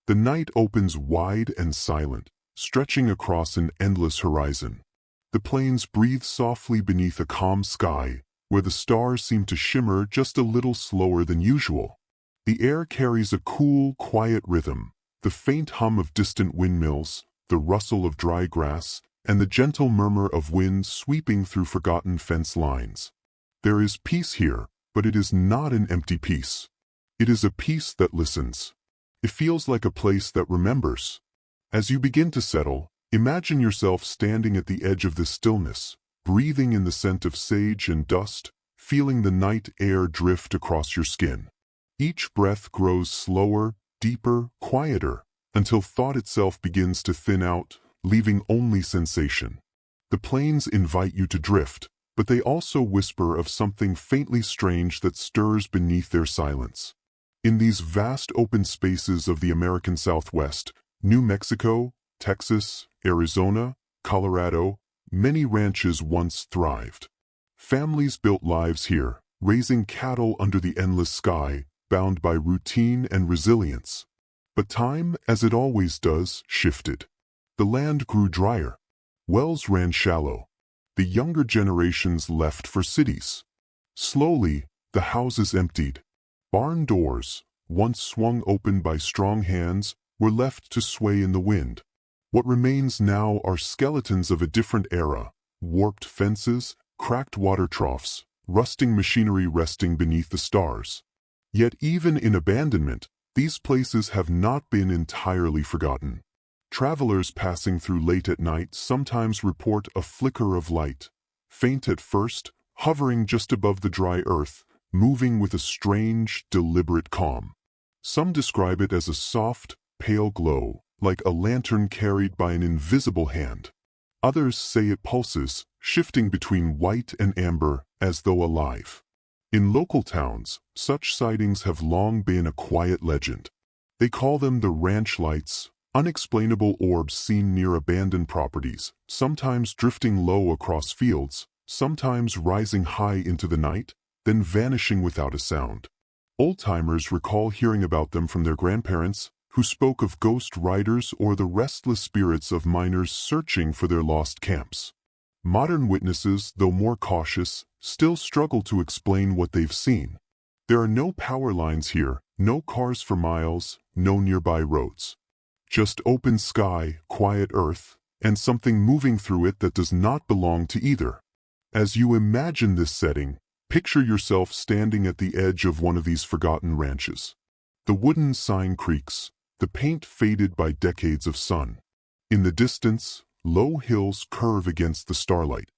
The night opens wide and silent, stretching across an endless horizon. The plains breathe softly beneath a calm sky, where the stars seem to shimmer just a little slower than usual. The air carries a cool, quiet rhythm, the faint hum of distant windmills, the rustle of dry grass, and the gentle murmur of wind sweeping through forgotten fence lines. There is peace here, but it is not an empty peace. It is a peace that listens. It feels like a place that remembers. As you begin to settle, imagine yourself standing at the edge of this stillness, breathing in the scent of sage and dust, feeling the night air drift across your skin. Each breath grows slower, deeper, quieter, until thought itself begins to thin out, leaving only sensation. The plains invite you to drift, but they also whisper of something faintly strange that stirs beneath their silence. In these vast open spaces of the American Southwest, New Mexico, Texas, Arizona, Colorado, many ranches once thrived. Families built lives here, raising cattle under the endless sky, bound by routine and resilience. But time, as it always does, shifted. The land grew drier. Wells ran shallow. The younger generations left for cities. Slowly, the houses emptied. Barn doors, once swung open by strong hands, were left to sway in the wind. What remains now are skeletons of a different era, warped fences, cracked water troughs, rusting machinery resting beneath the stars. Yet even in abandonment, these places have not been entirely forgotten. Travelers passing through late at night sometimes report a flicker of light, faint at first, hovering just above the dry earth, moving with a strange, deliberate calm. Some describe it as a soft, pale glow, like a lantern carried by an invisible hand. Others say it pulses, shifting between white and amber, as though alive. In local towns, such sightings have long been a quiet legend. They call them the ranch lights, unexplainable orbs seen near abandoned properties, sometimes drifting low across fields, sometimes rising high into the night, then vanishing without a sound. Old-timers recall hearing about them from their grandparents, who spoke of ghost riders or the restless spirits of miners searching for their lost camps. Modern witnesses, though more cautious, still struggle to explain what they've seen. There are no power lines here, no cars for miles, no nearby roads. Just open sky, quiet earth, and something moving through it that does not belong to either. As you imagine this setting, picture yourself standing at the edge of one of these forgotten ranches. The wooden sign creaks, the paint faded by decades of sun. In the distance, low hills curve against the starlight.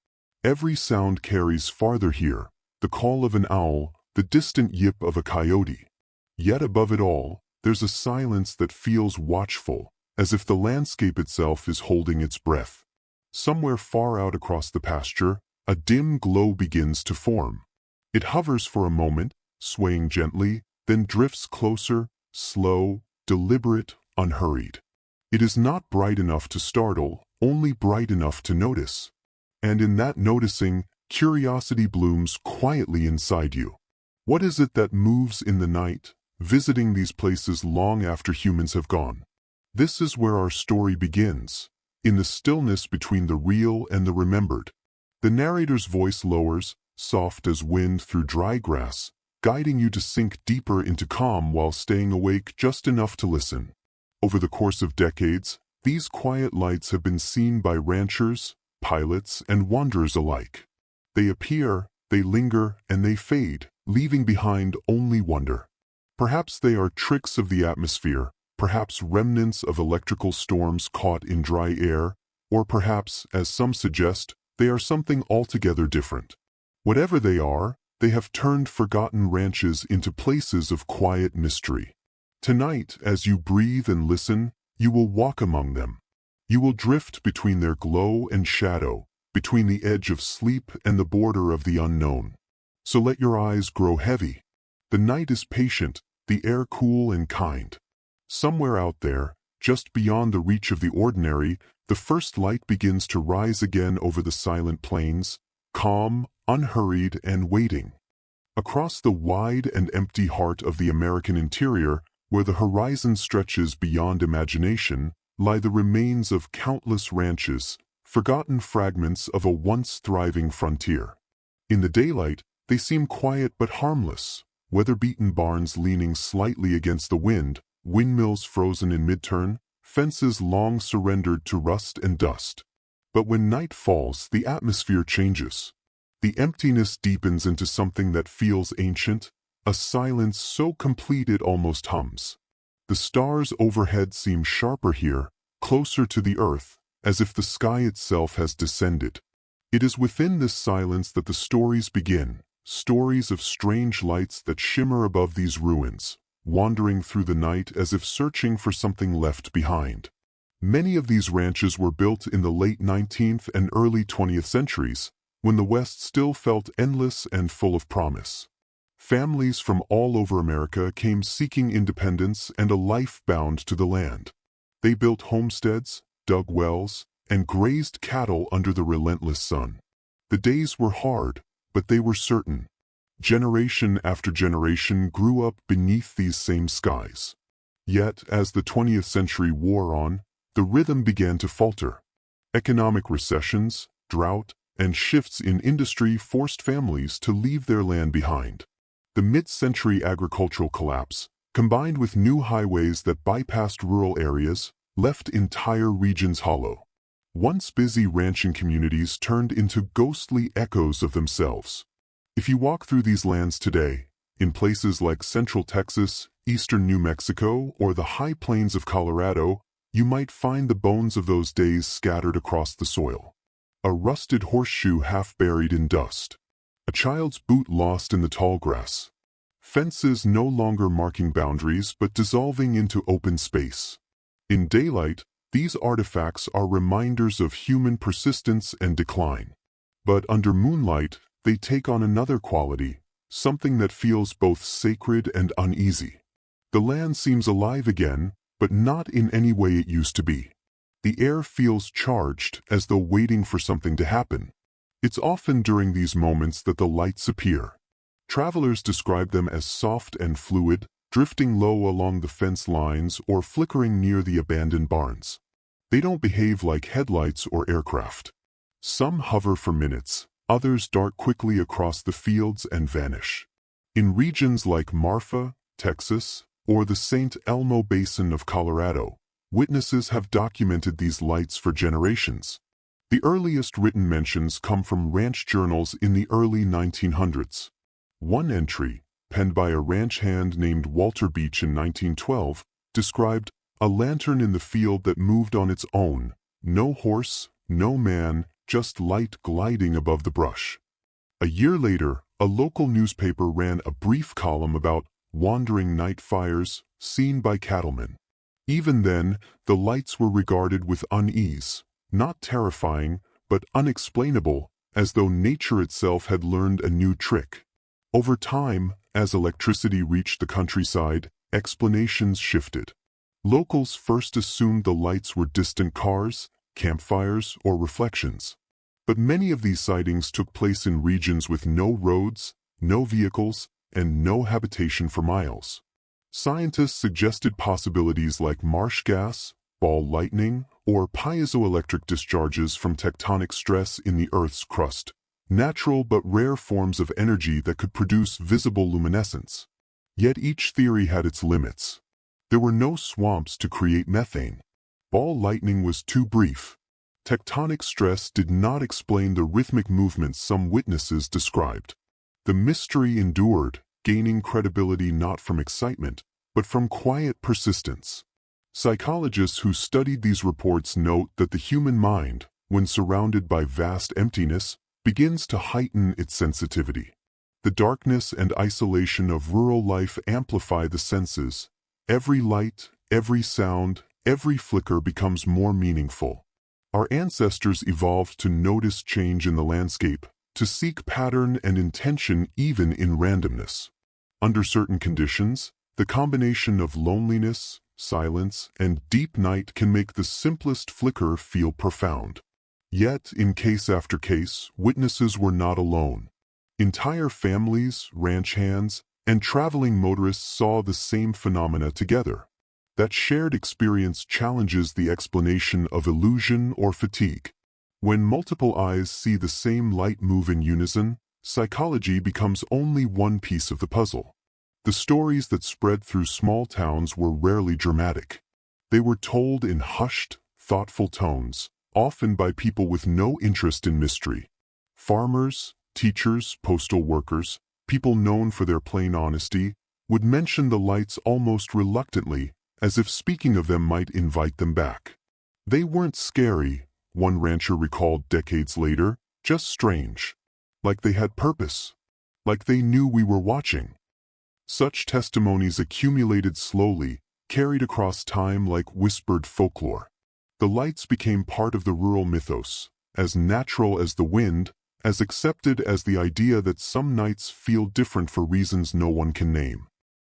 Every sound carries farther here, the call of an owl, the distant yip of a coyote. Yet above it all, there's a silence that feels watchful, as if the landscape itself is holding its breath. Somewhere far out across the pasture, a dim glow begins to form. It hovers for a moment, swaying gently, then drifts closer, slow, deliberate, unhurried. It is not bright enough to startle, only bright enough to notice. And in that noticing, curiosity blooms quietly inside you. What is it that moves in the night, visiting these places long after humans have gone? This is where our story begins, in the stillness between the real and the remembered. The narrator's voice lowers, soft as wind through dry grass, guiding you to sink deeper into calm while staying awake just enough to listen. Over the course of decades, these quiet lights have been seen by ranchers, pilots, and wanderers alike. They appear, they linger, and they fade, leaving behind only wonder. Perhaps they are tricks of the atmosphere, perhaps remnants of electrical storms caught in dry air, or perhaps, as some suggest, they are something altogether different. Whatever they are, they have turned forgotten ranches into places of quiet mystery. Tonight, as you breathe and listen, you will walk among them. You will drift between their glow and shadow, between the edge of sleep and the border of the unknown. So let your eyes grow heavy. The night is patient, the air cool and kind. Somewhere out there, just beyond the reach of the ordinary, the first light begins to rise again over the silent plains, calm, unhurried, and waiting. Across the wide and empty heart of the American interior, Where the horizon stretches beyond imagination, lie the remains of countless ranches, forgotten fragments of a once thriving frontier. In the daylight, they seem quiet but harmless, weather-beaten barns leaning slightly against the wind, windmills frozen in mid-turn, fences long surrendered to rust and dust. But when night falls, the atmosphere changes. The emptiness deepens into something that feels ancient, a silence so complete it almost hums. The stars overhead seem sharper here, closer to the earth, as if the sky itself has descended. It is within this silence that the stories begin, stories of strange lights that shimmer above these ruins, wandering through the night as if searching for something left behind. Many of these ranches were built in the late 19th and early 20th centuries, when the West still felt endless and full of promise. Families from all over America came seeking independence and a life bound to the land. They built homesteads, dug wells, and grazed cattle under the relentless sun. The days were hard, but they were certain. Generation after generation grew up beneath these same skies. Yet, as the 20th century wore on, the rhythm began to falter. Economic recessions, drought, and shifts in industry forced families to leave their land behind. The mid-century agricultural collapse, combined with new highways that bypassed rural areas, left entire regions hollow. Once busy ranching communities turned into ghostly echoes of themselves. If you walk through these lands today, in places like central Texas, eastern New Mexico, or the high plains of Colorado, you might find the bones of those days scattered across the soil. A rusted horseshoe half buried in dust. A child's boot lost in the tall grass. Fences no longer marking boundaries but dissolving into open space. In daylight, these artifacts are reminders of human persistence and decline. But under moonlight, they take on another quality, something that feels both sacred and uneasy. The land seems alive again, but not in any way it used to be. The air feels charged, as though waiting for something to happen. It's often during these moments that the lights appear. Travelers describe them as soft and fluid, drifting low along the fence lines or flickering near the abandoned barns. They don't behave like headlights or aircraft. Some hover for minutes, others dart quickly across the fields and vanish. In regions like Marfa, Texas, or the St. Elmo Basin of Colorado, witnesses have documented these lights for generations. The earliest written mentions come from ranch journals in the early 1900s. One entry, penned by a ranch hand named Walter Beach in 1912, described a lantern in the field that moved on its own, no horse, no man, just light gliding above the brush. A year later, a local newspaper ran a brief column about wandering night fires seen by cattlemen. Even then, the lights were regarded with unease, not terrifying, but unexplainable, as though nature itself had learned a new trick. Over time, as electricity reached the countryside, explanations shifted. Locals first assumed the lights were distant cars, campfires, or reflections. But many of these sightings took place in regions with no roads, no vehicles, and no habitation for miles. Scientists suggested possibilities like marsh gas, ball lightning, or piezoelectric discharges from tectonic stress in the Earth's crust, natural but rare forms of energy that could produce visible luminescence. Yet each theory had its limits. There were no swamps to create methane. Ball lightning was too brief. Tectonic stress did not explain the rhythmic movements some witnesses described. The mystery endured, gaining credibility not from excitement, but from quiet persistence. Psychologists who studied these reports note that the human mind, when surrounded by vast emptiness, begins to heighten its sensitivity. The darkness and isolation of rural life amplify the senses. Every light, every sound, every flicker becomes more meaningful. Our ancestors evolved to notice change in the landscape, to seek pattern and intention even in randomness. Under certain conditions, the combination of loneliness, silence, and deep night can make the simplest flicker feel profound. Yet, in case after case, witnesses were not alone. Entire families, ranch hands, and traveling motorists saw the same phenomena together. That shared experience challenges the explanation of illusion or fatigue. When multiple eyes see the same light move in unison, psychology becomes only one piece of the puzzle. The stories that spread through small towns were rarely dramatic. They were told in hushed, thoughtful tones, often by people with no interest in mystery. Farmers, teachers, postal workers, people known for their plain honesty, would mention the lights almost reluctantly, as if speaking of them might invite them back. They weren't scary, one rancher recalled decades later, just strange. Like they had purpose. Like they knew we were watching. Such testimonies accumulated slowly, carried across time like whispered folklore. The lights became part of the rural mythos, as natural as the wind, as accepted as the idea that some nights feel different for reasons no one can name.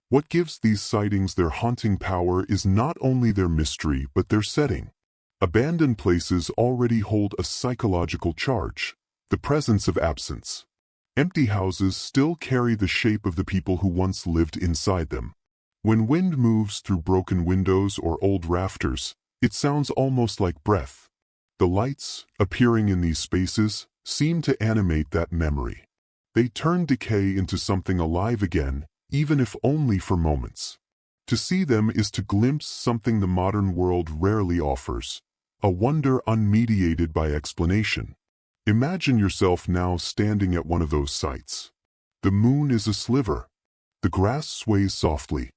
What gives these sightings their haunting power is not only their mystery but their setting. Abandoned places already hold a psychological charge, the presence of absence. Empty houses still carry the shape of the people who once lived inside them. When wind moves through broken windows or old rafters, it sounds almost like breath. The lights, appearing in these spaces, seem to animate that memory. They turn decay into something alive again, even if only for moments. To see them is to glimpse something the modern world rarely offers, a wonder unmediated by explanation. Imagine yourself now standing at one of those sites. The moon is a sliver. The grass sways softly.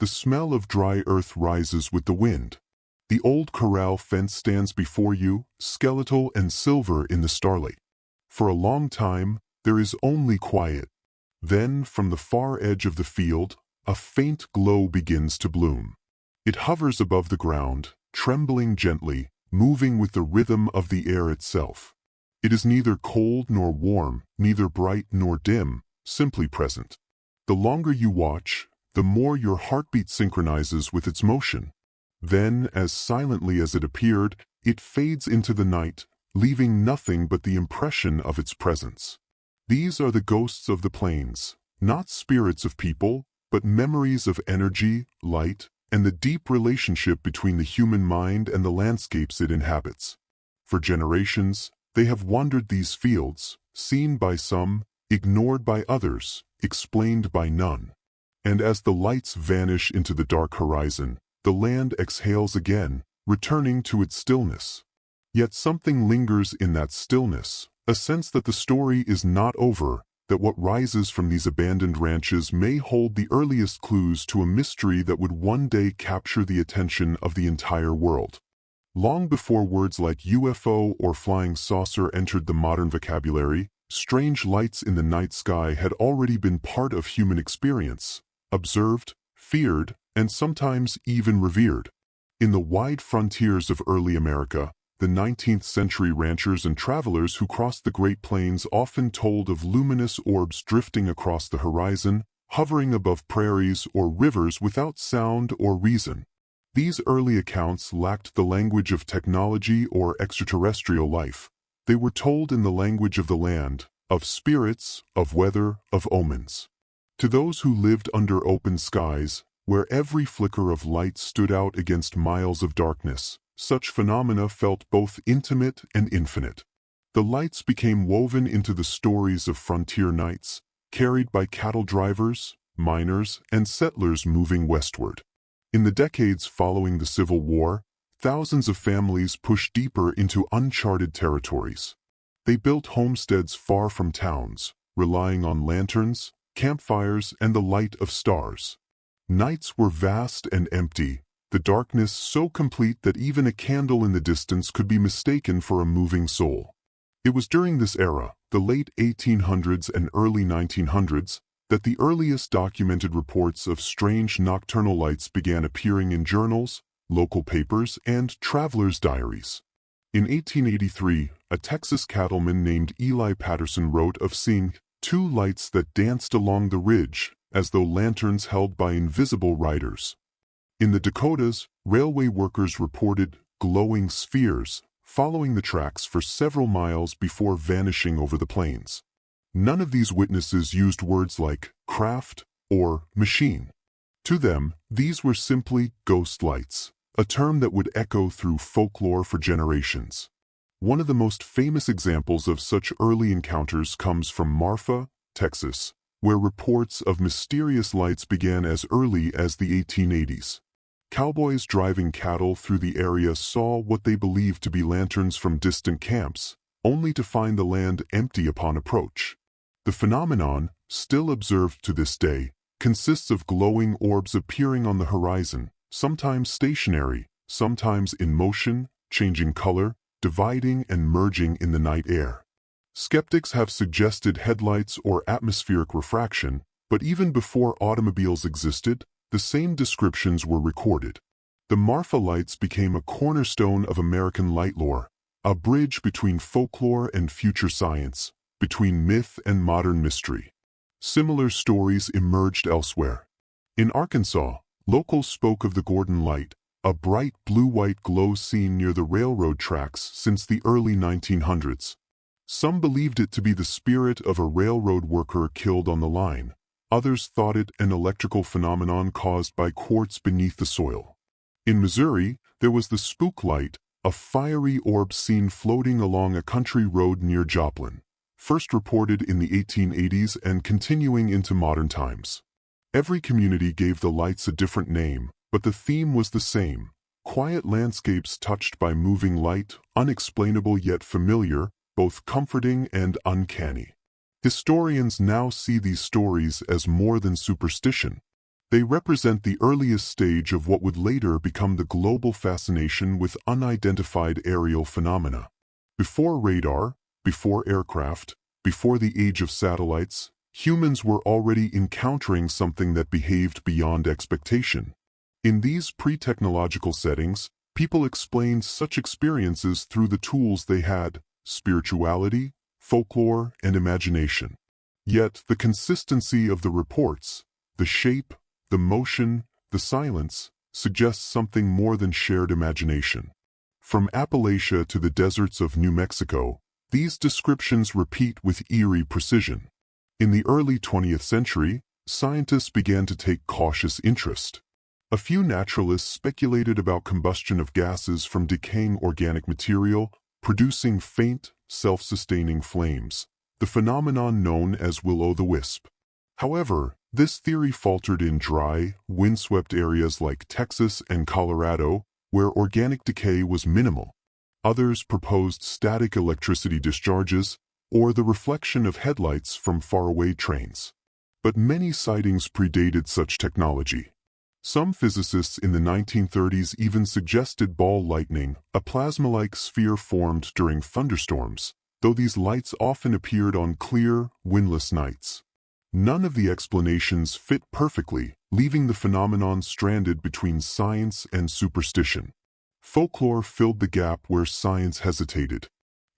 The smell of dry earth rises with the wind. The old corral fence stands before you, skeletal and silver in the starlight. For a long time, there is only quiet. Then, from the far edge of the field, a faint glow begins to bloom. It hovers above the ground, trembling gently, moving with the rhythm of the air itself. It is neither cold nor warm, neither bright nor dim, simply present. The longer you watch, the more your heartbeat synchronizes with its motion. Then, as silently as it appeared, it fades into the night, leaving nothing but the impression of its presence. These are the ghosts of the plains, not spirits of people, but memories of energy, light, and the deep relationship between the human mind and the landscapes it inhabits. For generations, they have wandered these fields, seen by some, ignored by others, explained by none. And as the lights vanish into the dark horizon, the land exhales again, returning to its stillness. Yet something lingers in that stillness, a sense that the story is not over, that what rises from these abandoned ranches may hold the earliest clues to a mystery that would one day capture the attention of the entire world. Long before words like UFO or flying saucer entered the modern vocabulary, strange lights in the night sky had already been part of human experience, observed, feared, and sometimes even revered. In the wide frontiers of early America, the 19th century ranchers and travelers who crossed the Great Plains often told of luminous orbs drifting across the horizon, hovering above prairies or rivers without sound or reason. These early accounts lacked the language of technology or extraterrestrial life. They were told in the language of the land, of spirits, of weather, of omens. To those who lived under open skies, where every flicker of light stood out against miles of darkness, such phenomena felt both intimate and infinite. The lights became woven into the stories of frontier nights, carried by cattle drivers, miners, and settlers moving westward. In the decades following the Civil War, thousands of families pushed deeper into uncharted territories. They built homesteads far from towns, relying on lanterns, campfires, and the light of stars. Nights were vast and empty, the darkness so complete that even a candle in the distance could be mistaken for a moving soul. It was during this era, the late 1800s and early 1900s, that the earliest documented reports of strange nocturnal lights began appearing in journals, local papers, and travelers' diaries. In 1883, a Texas cattleman named Eli Patterson wrote of seeing two lights that danced along the ridge, as though lanterns held by invisible riders. In the Dakotas, railway workers reported glowing spheres, following the tracks for several miles before vanishing over the plains. None of these witnesses used words like craft or machine. To them, these were simply ghost lights, a term that would echo through folklore for generations. One of the most famous examples of such early encounters comes from Marfa, Texas, where reports of mysterious lights began as early as the 1880s. Cowboys driving cattle through the area saw what they believed to be lanterns from distant camps, only to find the land empty upon approach. The phenomenon, still observed to this day, consists of glowing orbs appearing on the horizon, sometimes stationary, sometimes in motion, changing color, dividing and merging in the night air. Skeptics have suggested headlights or atmospheric refraction, but even before automobiles existed, the same descriptions were recorded. The Marfa lights became a cornerstone of American light lore, a bridge between folklore and future science, between myth and modern mystery. Similar stories emerged elsewhere. In Arkansas, locals spoke of the Gordon Light, a bright blue-white glow seen near the railroad tracks since the early 1900s. Some believed it to be the spirit of a railroad worker killed on the line. Others thought it an electrical phenomenon caused by quartz beneath the soil. In Missouri, there was the spook light, a fiery orb seen floating along a country road near Joplin, first reported in the 1880s and continuing into modern times. Every community gave the lights a different name, but the theme was the same: quiet landscapes touched by moving light, unexplainable yet familiar, both comforting and uncanny. Historians now see these stories as more than superstition. They represent the earliest stage of what would later become the global fascination with unidentified aerial phenomena. Before radar, before aircraft, before the age of satellites, humans were already encountering something that behaved beyond expectation. In these pre-technological settings, people explained such experiences through the tools they had: spirituality, folklore, and imagination. Yet the consistency of the reports, the shape, the motion, the silence, suggests something more than shared imagination. From Appalachia to the deserts of New Mexico, these descriptions repeat with eerie precision. In the early 20th century, scientists began to take cautious interest. A few naturalists speculated about combustion of gases from decaying organic material, producing faint, self-sustaining flames, the phenomenon known as will-o'-the-wisp. However, this theory faltered in dry, windswept areas like Texas and Colorado, where organic decay was minimal. Others proposed static electricity discharges, or the reflection of headlights from faraway trains. But many sightings predated such technology. Some physicists in the 1930s even suggested ball lightning, a plasma-like sphere formed during thunderstorms, though these lights often appeared on clear, windless nights. None of the explanations fit perfectly, leaving the phenomenon stranded between science and superstition. Folklore filled the gap where science hesitated.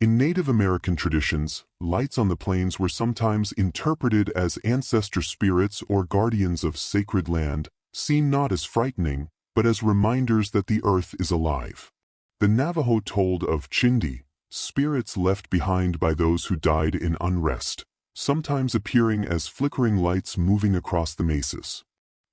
In Native American traditions, lights on the plains were sometimes interpreted as ancestor spirits or guardians of sacred land, seen not as frightening, but as reminders that the earth is alive. The Navajo told of chindi, spirits left behind by those who died in unrest, sometimes appearing as flickering lights moving across the mesas.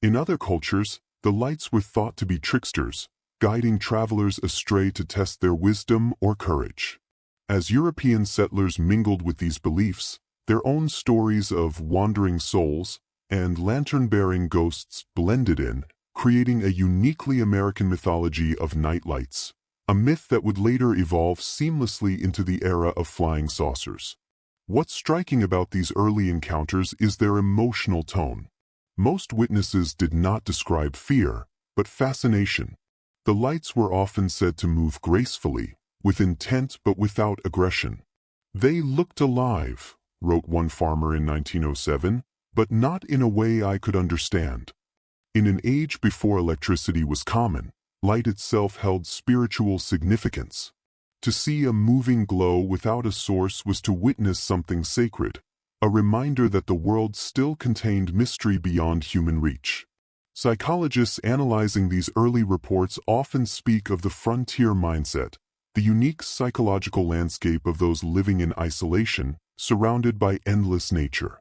In other cultures, the lights were thought to be tricksters, guiding travelers astray to test their wisdom or courage. As European settlers mingled with these beliefs, their own stories of wandering souls and lantern-bearing ghosts blended in, creating a uniquely American mythology of night lights, a myth that would later evolve seamlessly into the era of flying saucers. What's striking about these early encounters is their emotional tone. Most witnesses did not describe fear, but fascination. The lights were often said to move gracefully, with intent but without aggression. "They looked alive," wrote one farmer in 1907, "but not in a way I could understand." In an age before electricity was common, light itself held spiritual significance. To see a moving glow without a source was to witness something sacred, a reminder that the world still contained mystery beyond human reach. Psychologists analyzing these early reports often speak of the frontier mindset, the unique psychological landscape of those living in isolation, surrounded by endless nature.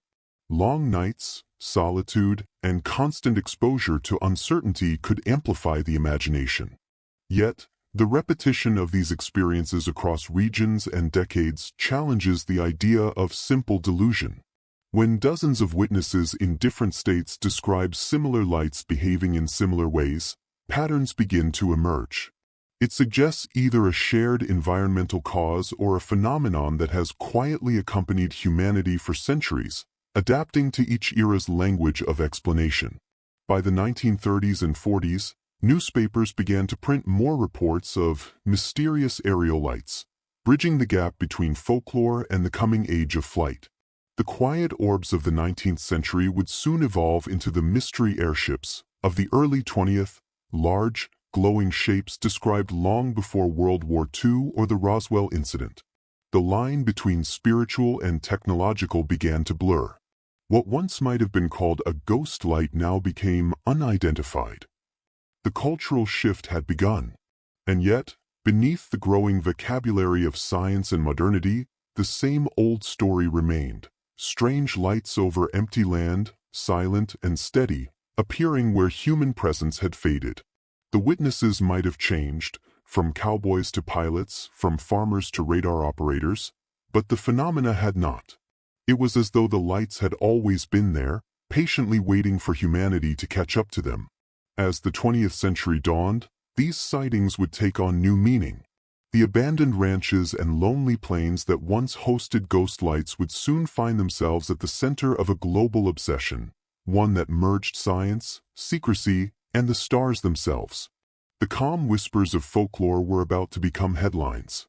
Long nights, solitude, and constant exposure to uncertainty could amplify the imagination. Yet, the repetition of these experiences across regions and decades challenges the idea of simple delusion. When dozens of witnesses in different states describe similar lights behaving in similar ways, patterns begin to emerge. It suggests either a shared environmental cause or a phenomenon that has quietly accompanied humanity for centuries, adapting to each era's language of explanation. By the 1930s and 40s, newspapers began to print more reports of mysterious aerial lights, bridging the gap between folklore and the coming age of flight. The quiet orbs of the 19th century would soon evolve into the mystery airships of the early 20th, large, glowing shapes described long before World War II or the Roswell incident. The line between spiritual and technological began to blur. What once might have been called a ghost light now became unidentified. The cultural shift had begun. And yet, beneath the growing vocabulary of science and modernity, the same old story remained. Strange lights over empty land, silent and steady, appearing where human presence had faded. The witnesses might have changed, from cowboys to pilots, from farmers to radar operators, but the phenomena had not. It was as though the lights had always been there, patiently waiting for humanity to catch up to them. As the 20th century dawned, these sightings would take on new meaning. The abandoned ranches and lonely plains that once hosted ghost lights would soon find themselves at the center of a global obsession, one that merged science, secrecy, and the stars themselves. The calm whispers of folklore were about to become headlines.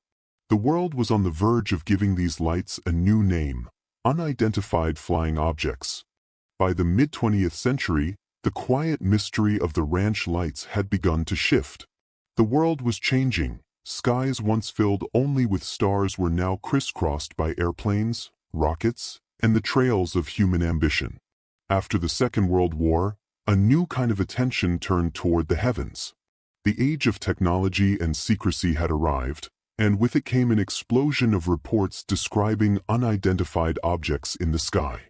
The world was on the verge of giving these lights a new name: unidentified flying objects. By the mid-20th century, the quiet mystery of the ranch lights had begun to shift. The world was changing. Skies once filled only with stars were now crisscrossed by airplanes, rockets, and the trails of human ambition. After the Second World War, a new kind of attention turned toward the heavens. The age of technology and secrecy had arrived, and with it came an explosion of reports describing unidentified objects in the sky.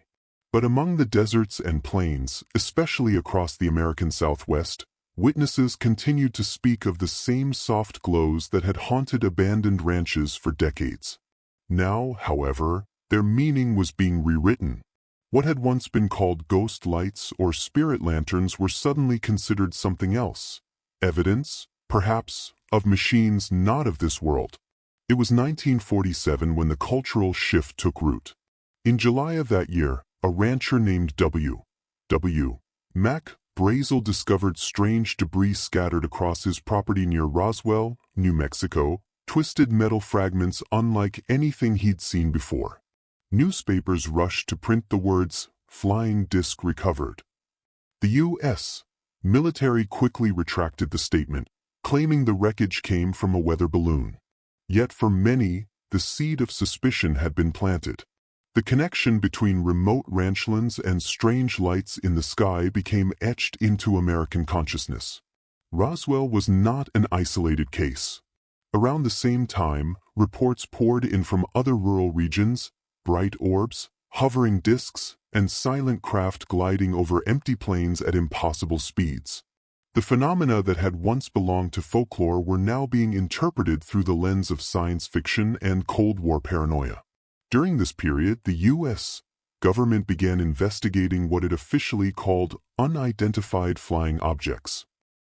But among the deserts and plains, especially across the American Southwest, witnesses continued to speak of the same soft glows that had haunted abandoned ranches for decades. Now, however, their meaning was being rewritten. What had once been called ghost lights or spirit lanterns were suddenly considered something else. Evidence, perhaps, of machines not of this world. It was 1947 when the cultural shift took root. In July of that year, a rancher named W. Mac Brazel discovered strange debris scattered across his property near Roswell, New Mexico, twisted metal fragments unlike anything he'd seen before. Newspapers rushed to print the words, "Flying disc recovered." The U.S. military quickly retracted the statement, claiming the wreckage came from a weather balloon. Yet for many, the seed of suspicion had been planted. The connection between remote ranchlands and strange lights in the sky became etched into American consciousness. Roswell was not an isolated case. Around the same time, reports poured in from other rural regions: bright orbs, hovering disks, and silent craft gliding over empty plains at impossible speeds. The phenomena that had once belonged to folklore were now being interpreted through the lens of science fiction and Cold War paranoia. During this period, the U.S. government began investigating what it officially called unidentified flying objects.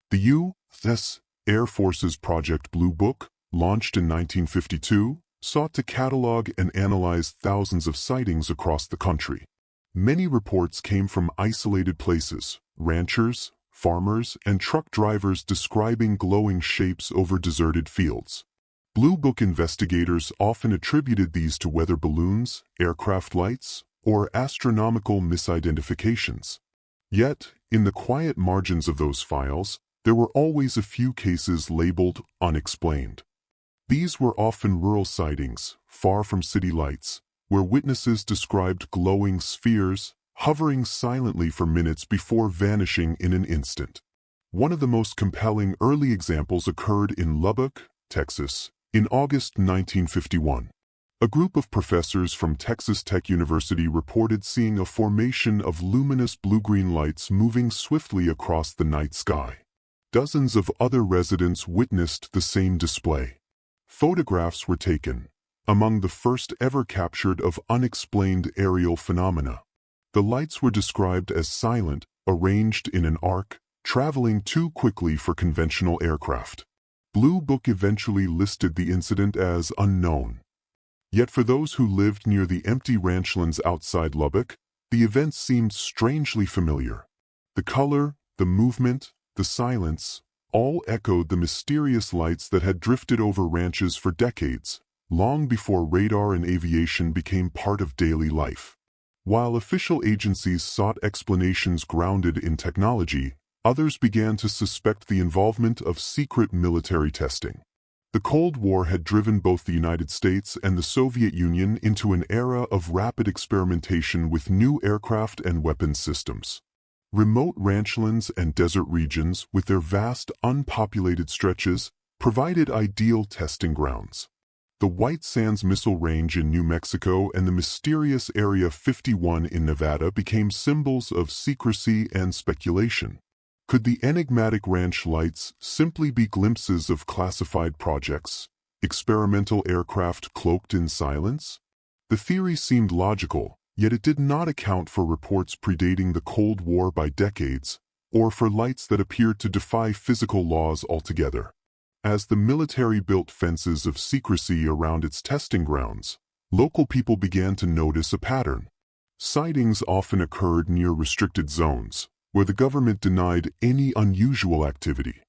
The U.S. Air Force's Project Blue Book, launched in 1952, sought to catalog and analyze thousands of sightings across the country. Many reports came from isolated places: ranchers, farmers, and truck drivers describing glowing shapes over deserted fields. Blue Book investigators often attributed these to weather balloons, aircraft lights, or astronomical misidentifications. Yet, in the quiet margins of those files, there were always a few cases labeled unexplained. These were often rural sightings, far from city lights, where witnesses described glowing spheres, hovering silently for minutes before vanishing in an instant. One of the most compelling early examples occurred in Lubbock, Texas, in August 1951. A group of professors from Texas Tech University reported seeing a formation of luminous blue-green lights moving swiftly across the night sky. Dozens of other residents witnessed the same display. Photographs were taken, among the first ever captured of unexplained aerial phenomena. The lights were described as silent, arranged in an arc, traveling too quickly for conventional aircraft. Blue Book eventually listed the incident as unknown. Yet for those who lived near the empty ranchlands outside Lubbock, the event seemed strangely familiar. The color, the movement, the silence, all echoed the mysterious lights that had drifted over ranches for decades, long before radar and aviation became part of daily life. While official agencies sought explanations grounded in technology, others began to suspect the involvement of secret military testing. The Cold War had driven both the United States and the Soviet Union into an era of rapid experimentation with new aircraft and weapons systems. Remote ranchlands and desert regions, with their vast, unpopulated stretches, provided ideal testing grounds. The White Sands Missile Range in New Mexico and the mysterious Area 51 in Nevada became symbols of secrecy and speculation. Could the enigmatic ranch lights simply be glimpses of classified projects, experimental aircraft cloaked in silence? The theory seemed logical, yet it did not account for reports predating the Cold War by decades, or for lights that appeared to defy physical laws altogether. As the military built fences of secrecy around its testing grounds, local people began to notice a pattern. Sightings often occurred near restricted zones, where the government denied any unusual activity.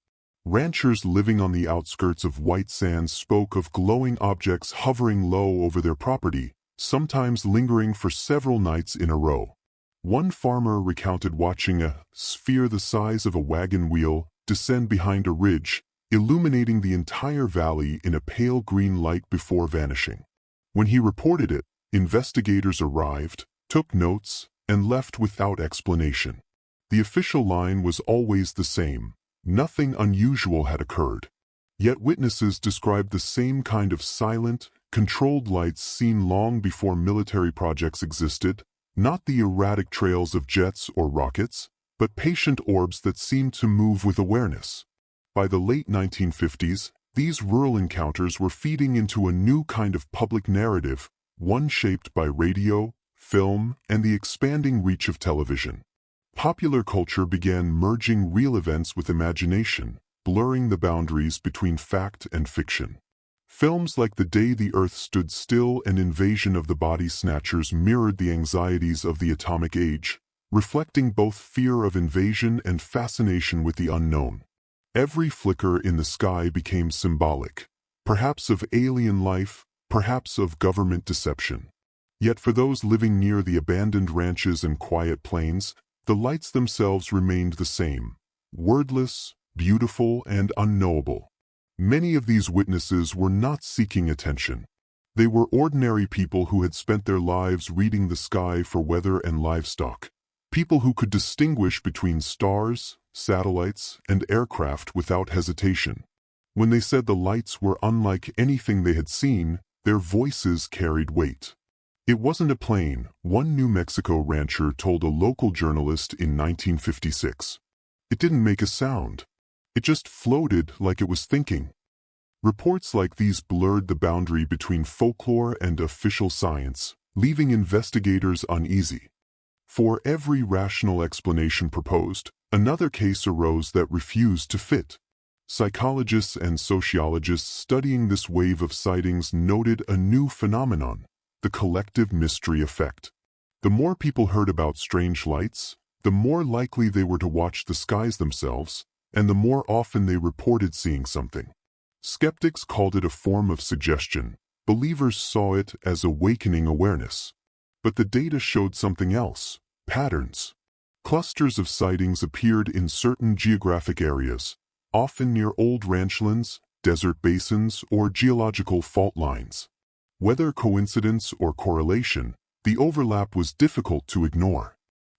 Ranchers living on the outskirts of White Sands spoke of glowing objects hovering low over their property, sometimes lingering for several nights in a row. One farmer recounted watching a sphere the size of a wagon wheel descend behind a ridge, illuminating the entire valley in a pale green light before vanishing. When he reported it, investigators arrived, took notes, and left without explanation. The official line was always the same: nothing unusual had occurred. Yet witnesses described the same kind of silent, controlled lights seen long before military projects existed, not the erratic trails of jets or rockets, but patient orbs that seemed to move with awareness. By the late 1950s, these rural encounters were feeding into a new kind of public narrative, one shaped by radio, film, and the expanding reach of television. Popular culture began merging real events with imagination, blurring the boundaries between fact and fiction. Films like The Day the Earth Stood Still and Invasion of the Body Snatchers mirrored the anxieties of the atomic age, reflecting both fear of invasion and fascination with the unknown. Every flicker in the sky became symbolic, perhaps of alien life, perhaps of government deception. Yet for those living near the abandoned ranches and quiet plains, the lights themselves remained the same: wordless, beautiful, and unknowable. Many of these witnesses were not seeking attention. They were ordinary people who had spent their lives reading the sky for weather and livestock. People who could distinguish between stars, satellites, and aircraft without hesitation. When they said the lights were unlike anything they had seen, their voices carried weight. It wasn't a plane, one New Mexico rancher told a local journalist in 1956. It didn't make a sound. It just floated like it was thinking. Reports like these blurred the boundary between folklore and official science, leaving investigators uneasy. For every rational explanation proposed, another case arose that refused to fit. Psychologists and sociologists studying this wave of sightings noted a new phenomenon: the collective mystery effect. The more people heard about strange lights, the more likely they were to watch the skies themselves, and the more often they reported seeing something. Skeptics called it a form of suggestion. Believers saw it as awakening awareness. But the data showed something else: patterns. Clusters of sightings appeared in certain geographic areas, often near old ranchlands, desert basins, or geological fault lines. Whether coincidence or correlation, the overlap was difficult to ignore.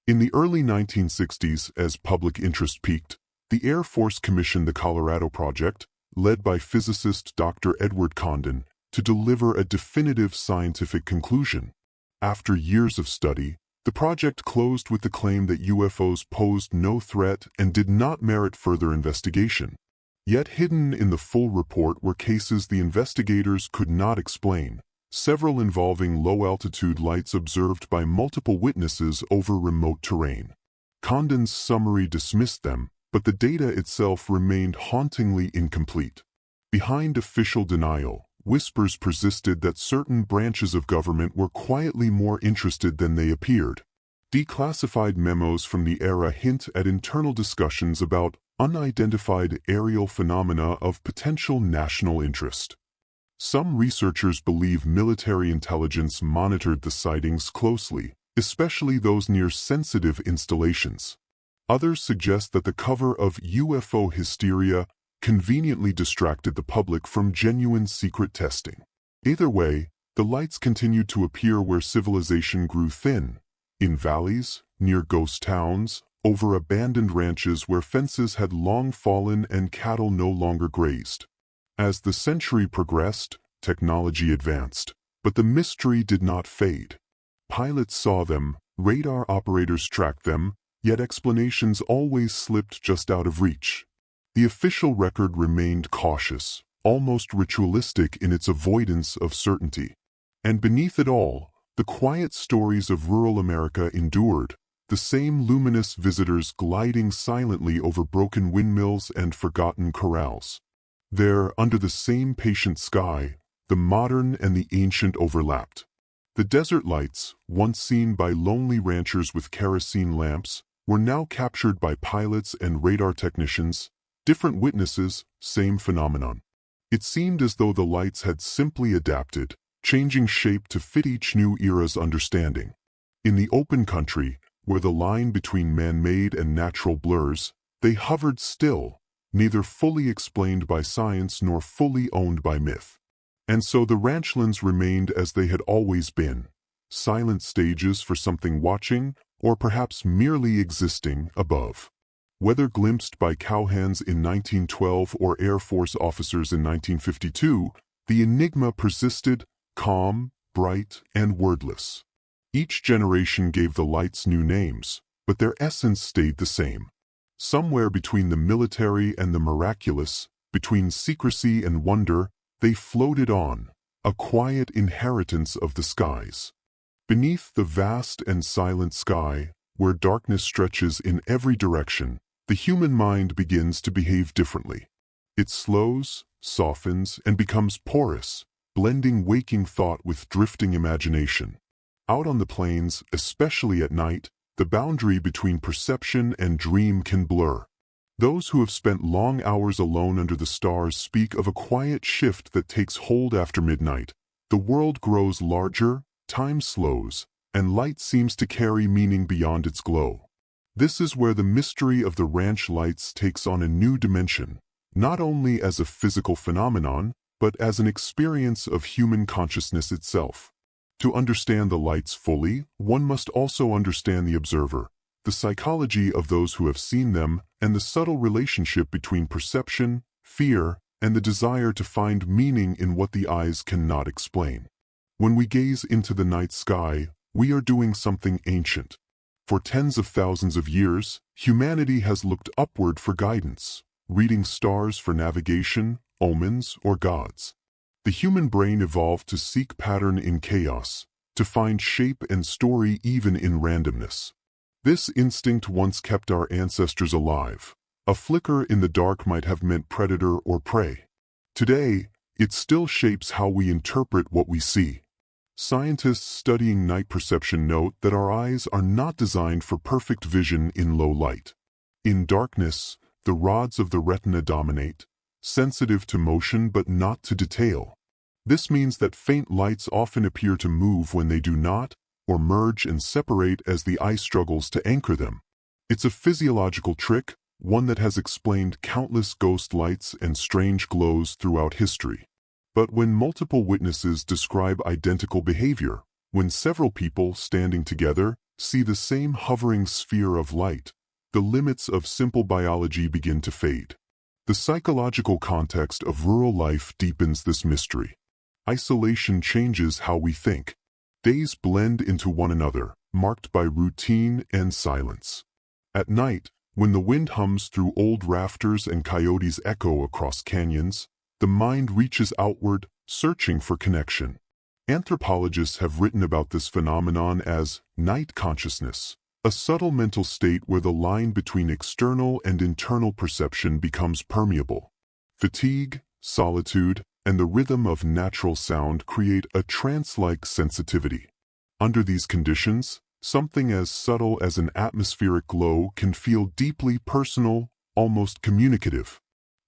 In the early 1960s, as public interest peaked, the Air Force commissioned the Colorado Project, led by physicist Dr. Edward Condon, to deliver a definitive scientific conclusion. After years of study, the project closed with the claim that UFOs posed no threat and did not merit further investigation. Yet hidden in the full report were cases the investigators could not explain, several involving low-altitude lights observed by multiple witnesses over remote terrain. Condon's summary dismissed them, but the data itself remained hauntingly incomplete. Behind official denial, whispers persisted that certain branches of government were quietly more interested than they appeared. Declassified memos from the era hint at internal discussions about unidentified aerial phenomena of potential national interest. Some researchers believe military intelligence monitored the sightings closely, especially those near sensitive installations. Others suggest that the cover of UFO hysteria conveniently distracted the public from genuine secret testing. Either way, the lights continued to appear where civilization grew thin, in valleys, near ghost towns, over abandoned ranches where fences had long fallen and cattle no longer grazed. As the century progressed, technology advanced, but the mystery did not fade. Pilots saw them, radar operators tracked them, yet explanations always slipped just out of reach. The official record remained cautious, almost ritualistic in its avoidance of certainty. And beneath it all, the quiet stories of rural America endured, the same luminous visitors gliding silently over broken windmills and forgotten corrals. There, under the same patient sky, the modern and the ancient overlapped. The desert lights, once seen by lonely ranchers with kerosene lamps, were now captured by pilots and radar technicians, different witnesses, same phenomenon. It seemed as though the lights had simply adapted, changing shape to fit each new era's understanding. In the open country, where the line between man-made and natural blurs, they hovered still, neither fully explained by science nor fully owned by myth. And so the ranchlands remained as they had always been, silent stages for something watching, or perhaps merely existing, above. Whether glimpsed by cowhands in 1912 or Air Force officers in 1952, the enigma persisted, calm, bright, and wordless. Each generation gave the lights new names, but their essence stayed the same. Somewhere between the military and the miraculous, between secrecy and wonder, they floated on, a quiet inheritance of the skies. Beneath the vast and silent sky, where darkness stretches in every direction, the human mind begins to behave differently. It slows, softens, and becomes porous, blending waking thought with drifting imagination. Out on the plains, especially at night, the boundary between perception and dream can blur. Those who have spent long hours alone under the stars speak of a quiet shift that takes hold after midnight. The world grows larger, time slows, and light seems to carry meaning beyond its glow. This is where the mystery of the ranch lights takes on a new dimension, not only as a physical phenomenon, but as an experience of human consciousness itself. To understand the lights fully, one must also understand the observer, the psychology of those who have seen them, and the subtle relationship between perception, fear, and the desire to find meaning in what the eyes cannot explain. When we gaze into the night sky, we are doing something ancient. For tens of thousands of years, humanity has looked upward for guidance, reading stars for navigation, omens, or gods. The human brain evolved to seek pattern in chaos, to find shape and story even in randomness. This instinct once kept our ancestors alive. A flicker in the dark might have meant predator or prey. Today, it still shapes how we interpret what we see. Scientists studying night perception note that our eyes are not designed for perfect vision in low light. In darkness, the rods of the retina dominate, sensitive to motion but not to detail. This means that faint lights often appear to move when they do not, or merge and separate as the eye struggles to anchor them. It's a physiological trick, one that has explained countless ghost lights and strange glows throughout history. But when multiple witnesses describe identical behavior, when several people standing together see the same hovering sphere of light, the limits of simple biology begin to fade. The psychological context of rural life deepens this mystery. isolation changes how we think. Days blend into one another, marked by routine and silence. At night, when the wind hums through old rafters and coyotes echo across canyons, the mind reaches outward, searching for connection. Anthropologists have written about this phenomenon as night consciousness, a subtle mental state where the line between external and internal perception becomes permeable. Fatigue, solitude, and the rhythm of natural sound create a trance-like sensitivity. Under these conditions, something as subtle as an atmospheric glow can feel deeply personal, almost communicative.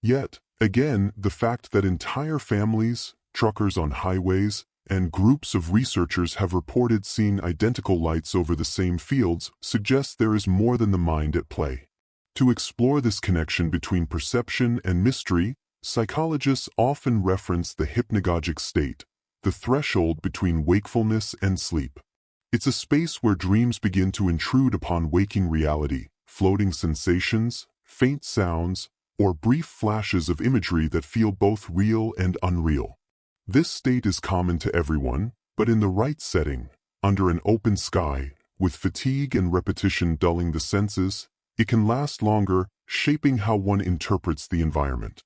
Yet, again, the fact that entire families, truckers on highways, and groups of researchers have reported seeing identical lights over the same fields suggests there is more than the mind at play. To explore this connection between perception and mystery, psychologists often reference the hypnagogic state, the threshold between wakefulness and sleep. It's a space where dreams begin to intrude upon waking reality, floating sensations, faint sounds, or brief flashes of imagery that feel both real and unreal. This state is common to everyone, but in the right setting, under an open sky, with fatigue and repetition dulling the senses, it can last longer, shaping how one interprets the environment.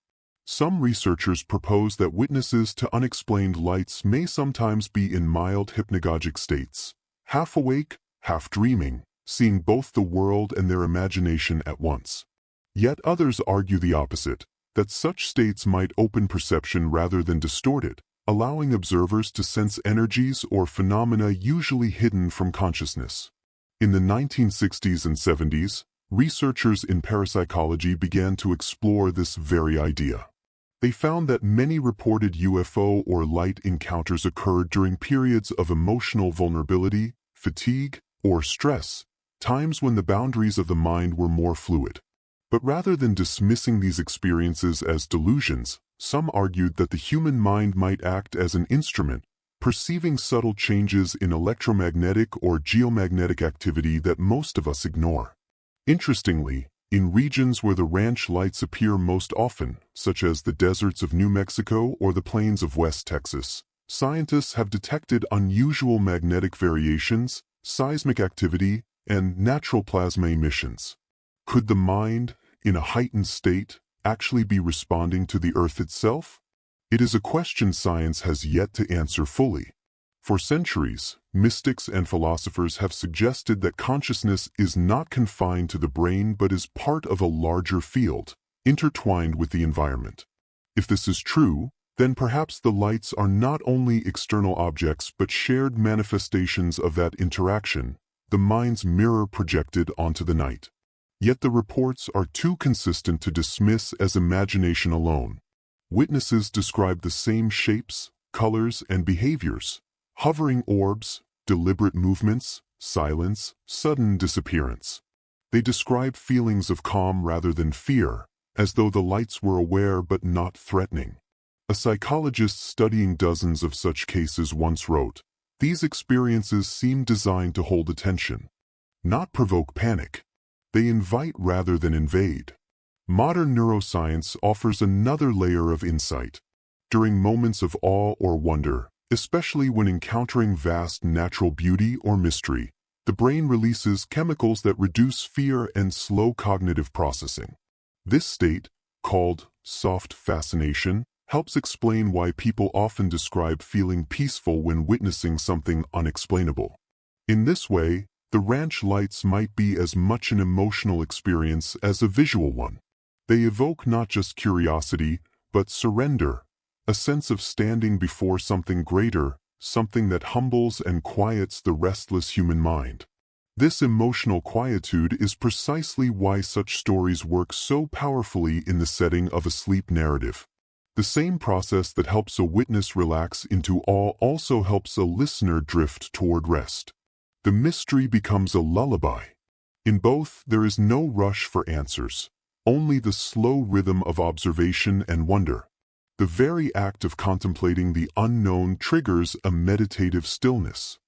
Some researchers propose that witnesses to unexplained lights may sometimes be in mild hypnagogic states, half awake, half dreaming, seeing both the world and their imagination at once. Yet others argue the opposite, that such states might open perception rather than distort it, allowing observers to sense energies or phenomena usually hidden from consciousness. In the 1960s and 70s, researchers in parapsychology began to explore this very idea. They found that many reported UFO or light encounters occurred during periods of emotional vulnerability, fatigue, or stress, times when the boundaries of the mind were more fluid. But rather than dismissing these experiences as delusions, some argued that the human mind might act as an instrument, perceiving subtle changes in electromagnetic or geomagnetic activity that most of us ignore. Interestingly, in regions where the ranch lights appear most often, such as the deserts of New Mexico or the plains of West Texas, scientists have detected unusual magnetic variations, seismic activity, and natural plasma emissions. Could the mind, in a heightened state, actually be responding to the Earth itself? It is a question science has yet to answer fully. For centuries, mystics and philosophers have suggested that consciousness is not confined to the brain but is part of a larger field, intertwined with the environment. If this is true, then perhaps the lights are not only external objects but shared manifestations of that interaction, the mind's mirror projected onto the night. Yet the reports are too consistent to dismiss as imagination alone. Witnesses describe the same shapes, colors, and behaviors: hovering orbs, deliberate movements, silence, sudden disappearance. They describe feelings of calm rather than fear, as though the lights were aware but not threatening. A psychologist studying dozens of such cases once wrote, "These experiences seem designed to hold attention, not provoke panic. They invite rather than invade." Modern neuroscience offers another layer of insight. During moments of awe or wonder, especially when encountering vast natural beauty or mystery, the brain releases chemicals that reduce fear and slow cognitive processing. This state, called soft fascination, helps explain why people often describe feeling peaceful when witnessing something unexplainable. In this way, the ranch lights might be as much an emotional experience as a visual one. They evoke not just curiosity, but surrender, a sense of standing before something greater, something that humbles and quiets the restless human mind. This emotional quietude is precisely why such stories work so powerfully in the setting of a sleep narrative. The same process that helps a witness relax into awe also helps a listener drift toward rest. The mystery becomes a lullaby. In both, there is no rush for answers, only the slow rhythm of observation and wonder. The very act of contemplating the unknown triggers a meditative stillness.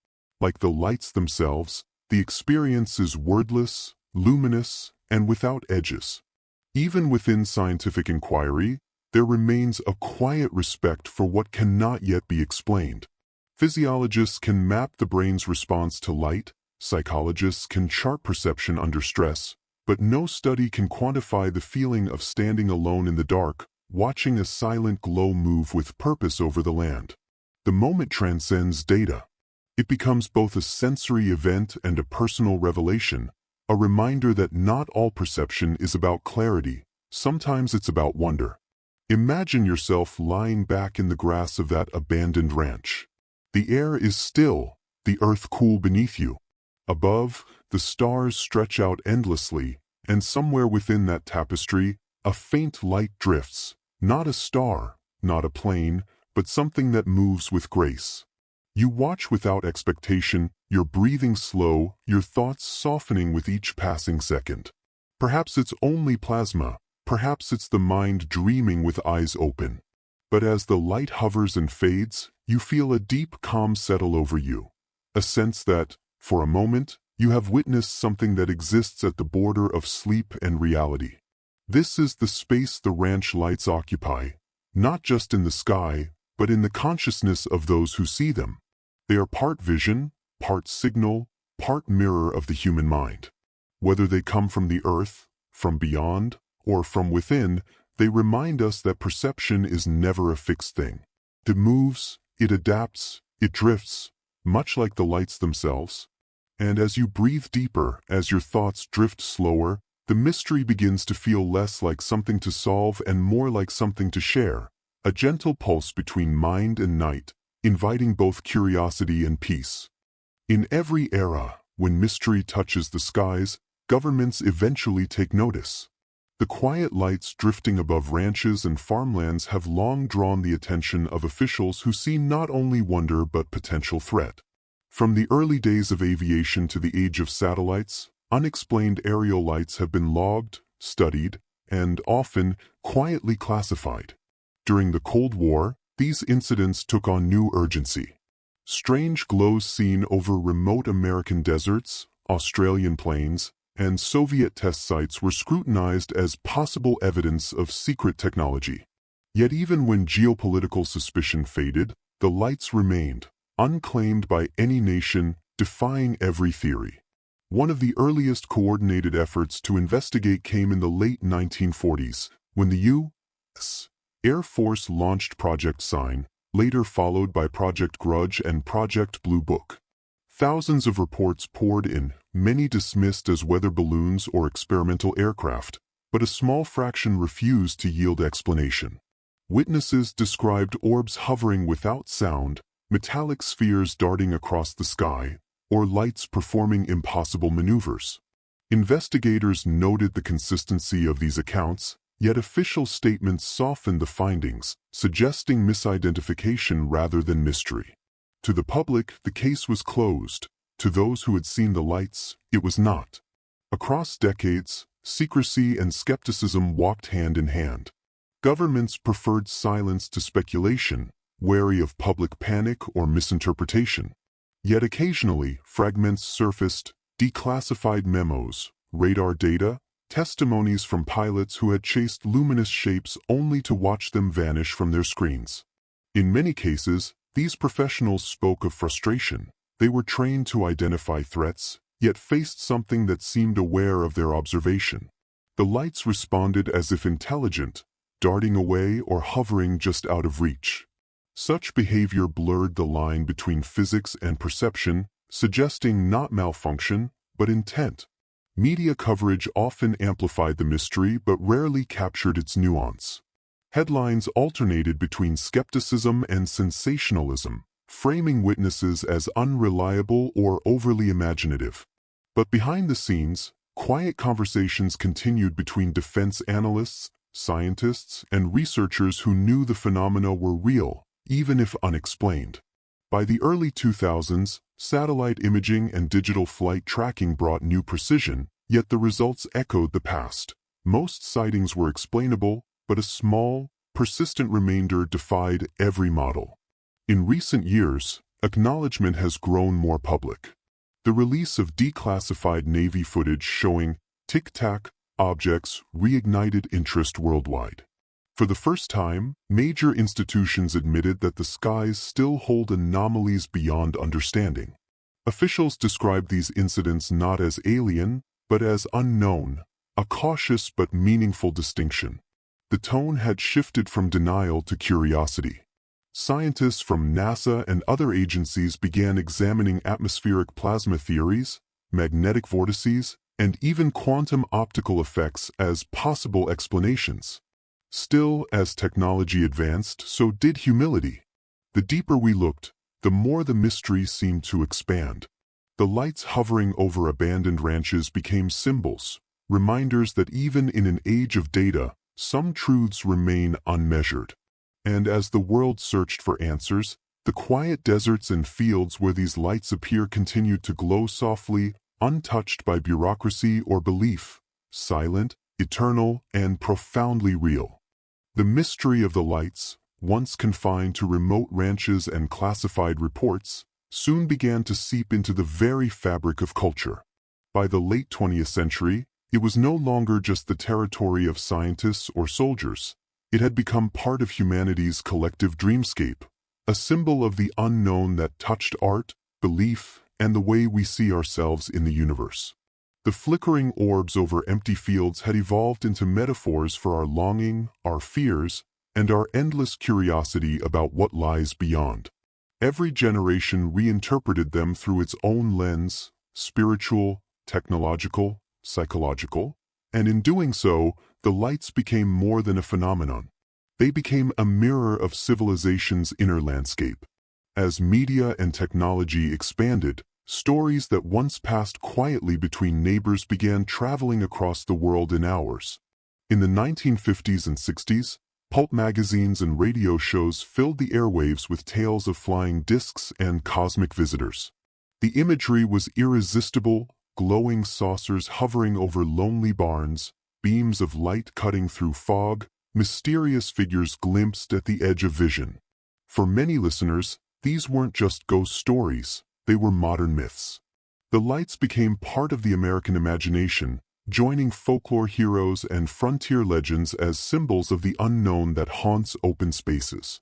Like the lights themselves, the experience is wordless, luminous, and without edges. Even within scientific inquiry, there remains a quiet respect for what cannot yet be explained. Physiologists can map the brain's response to light, psychologists can chart perception under stress, but no study can quantify the feeling of standing alone in the dark, watching a silent glow move with purpose over the land. The moment transcends data. It becomes both a sensory event and a personal revelation, a reminder that not all perception is about clarity, sometimes it's about wonder. Imagine yourself lying back in the grass of that abandoned ranch. The air is still, the earth cool beneath you. Above, the stars stretch out endlessly, and somewhere within that tapestry, a faint light drifts. Not a star, not a plane, but something that moves with grace. You watch without expectation, your breathing slow, your thoughts softening with each passing second. Perhaps it's only plasma, perhaps it's the mind dreaming with eyes open. But as the light hovers and fades, you feel a deep calm settle over you. A sense that, for a moment, you have witnessed something that exists at the border of sleep and reality. This is the space the ranch lights occupy, not just in the sky, but in the consciousness of those who see them. They are part vision, part signal, part mirror of the human mind. Whether they come from the earth, from beyond, or from within, they remind us that perception is never a fixed thing. It moves, it adapts, it drifts, much like the lights themselves. And as you breathe deeper, as your thoughts drift slower, the mystery begins to feel less like something to solve and more like something to share, a gentle pulse between mind and night, inviting both curiosity and peace. In every era, when mystery touches the skies, governments eventually take notice. The quiet lights drifting above ranches and farmlands have long drawn the attention of officials who see not only wonder but potential threat. From the early days of aviation to the age of satellites, unexplained aerial lights have been logged, studied, and often quietly classified. During the Cold War, these incidents took on new urgency. Strange glows seen over remote American deserts, Australian plains, and Soviet test sites were scrutinized as possible evidence of secret technology. Yet even when geopolitical suspicion faded, the lights remained, unclaimed by any nation, defying every theory. One of the earliest coordinated efforts to investigate came in the late 1940s, when the U.S. Air Force launched Project Sign, later followed by Project Grudge and Project Blue Book. Thousands of reports poured in, many dismissed as weather balloons or experimental aircraft, but a small fraction refused to yield explanation. Witnesses described orbs hovering without sound, metallic spheres darting across the sky, or lights performing impossible maneuvers. Investigators noted the consistency of these accounts, yet official statements softened the findings, suggesting misidentification rather than mystery. To the public, the case was closed. To those who had seen the lights, it was not. Across decades, secrecy and skepticism walked hand in hand. Governments preferred silence to speculation, wary of public panic or misinterpretation. Yet occasionally, fragments surfaced, declassified memos, radar data, testimonies from pilots who had chased luminous shapes only to watch them vanish from their screens. In many cases, these professionals spoke of frustration. They were trained to identify threats, yet faced something that seemed aware of their observation. The lights responded as if intelligent, darting away or hovering just out of reach. Such behavior blurred the line between physics and perception, suggesting not malfunction, but intent. Media coverage often amplified the mystery but rarely captured its nuance. Headlines alternated between skepticism and sensationalism, framing witnesses as unreliable or overly imaginative. But behind the scenes, quiet conversations continued between defense analysts, scientists, and researchers who knew the phenomena were real, even if unexplained. By the early 2000s, satellite imaging and digital flight tracking brought new precision, yet the results echoed the past. Most sightings were explainable, but a small, persistent remainder defied every model. In recent years, acknowledgement has grown more public. The release of declassified Navy footage showing tic-tac objects reignited interest worldwide. For the first time, major institutions admitted that the skies still hold anomalies beyond understanding. Officials described these incidents not as alien, but as unknown, a cautious but meaningful distinction. The tone had shifted from denial to curiosity. Scientists from NASA and other agencies began examining atmospheric plasma theories, magnetic vortices, and even quantum optical effects as possible explanations. Still, as technology advanced, so did humility. The deeper we looked, the more the mystery seemed to expand. The lights hovering over abandoned ranches became symbols, reminders that even in an age of data, some truths remain unmeasured. And as the world searched for answers, the quiet deserts and fields where these lights appear continued to glow softly, untouched by bureaucracy or belief, silent, eternal, and profoundly real. The mystery of the lights, once confined to remote ranches and classified reports, soon began to seep into the very fabric of culture. By the late 20th century, it was no longer just the territory of scientists or soldiers. It had become part of humanity's collective dreamscape, a symbol of the unknown that touched art, belief, and the way we see ourselves in the universe. The flickering orbs over empty fields had evolved into metaphors for our longing, our fears, and our endless curiosity about what lies beyond. Every generation reinterpreted them through its own lens, spiritual, technological, psychological, and in doing so, the lights became more than a phenomenon. They became a mirror of civilization's inner landscape. As media and technology expanded, stories that once passed quietly between neighbors began traveling across the world in hours. In the 1950s and 60s, pulp magazines and radio shows filled the airwaves with tales of flying discs and cosmic visitors. The imagery was irresistible, glowing saucers hovering over lonely barns, beams of light cutting through fog, mysterious figures glimpsed at the edge of vision. For many listeners, these weren't just ghost stories, they were modern myths. The lights became part of the American imagination, joining folklore heroes and frontier legends as symbols of the unknown that haunts open spaces.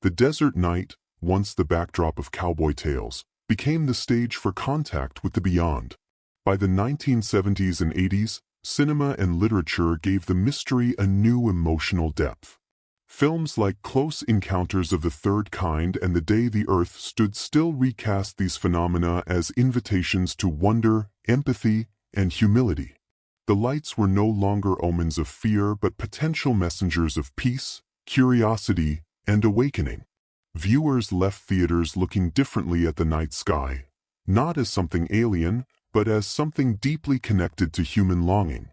The desert night, once the backdrop of cowboy tales, became the stage for contact with the beyond. By the 1970s and 80s, cinema and literature gave the mystery a new emotional depth. Films like Close Encounters of the Third Kind and The Day the Earth Stood Still recast these phenomena as invitations to wonder, empathy, and humility. The lights were no longer omens of fear but potential messengers of peace, curiosity, and awakening. Viewers left theaters looking differently at the night sky, not as something alien, but as something deeply connected to human longing.